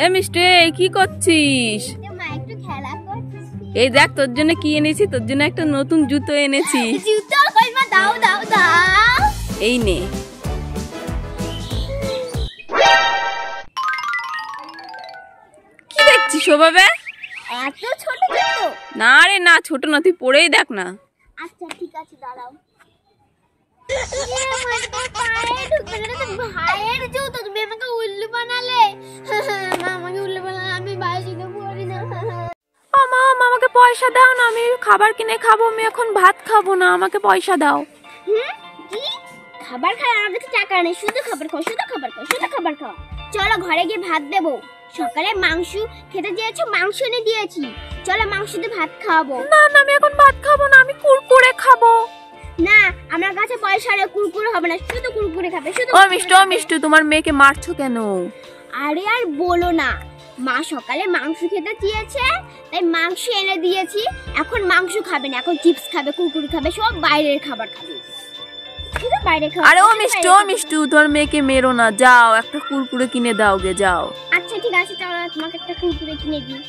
এ মিষ্টি কি করছিস? এই দেখ তোর জন্য কি এনেছি, তোর জন্য একটা নতুন জুতো এনেছি। জুতো কই মা, দাও দাও দাও। এই নে। কি দেখছিস ওভাবে? এত ছোট জুতো? না রে না, ছোট না, তুই পরেই দেখ না। আচ্ছা ঠিক আছে দাঁড়াও। ভাইয়ের জুতো, তুমি আমাকে উল্লু বানালে। আমাকে উল্লু বানালে, আমি বাসিতে পড়ি না। মা আমাকে পয়সা দাও না, আমি খাবার কিনে খাবো, আমি এখন ভাত খাবো না, আমাকে পয়সা দাও। কি খাবার খাই? আমার কাছে টাকা নেই, শুধু খাবার খাও, শুধু খাবার খাও, শুধু খাবার খাও। চলো ঘরে গিয়ে ভাত দেবো। সকালে মাংস খেতে দিয়েছো, মাংস এনে দিয়েছি, চলো মাংস দিয়ে ভাত খাওয়াবো। না না, আমি এখন ভাত খাবো না, আমি কুরকুরে খাবো। না, আমার কাছে পয়সা নেই, কুরকুরে হবে না, শুধু কুরকুরে খাবে, শুধু। ও মিষ্টি, তোমার মেয়েকে মারছো কেন? আরে আর বলো না, মা সকালে মাংস খেতে চেয়েছে, তাই মাংস এনে দিয়েছি। এখন মাংস খাবে না, এখন চিপস খাবে, কুরকুরে খাবে, সব বাইরের খাবার খাবে, শুধু বাইরে খাবে। আরে ও মিষ্টি, তোর মেয়েকে মেরো না, যাও একটা কুরকুরে কিনে দাও গে, যাও। আচ্ছা ঠিক আছে, চলো তোমাকে একটা কুরকুরে কিনে দিই।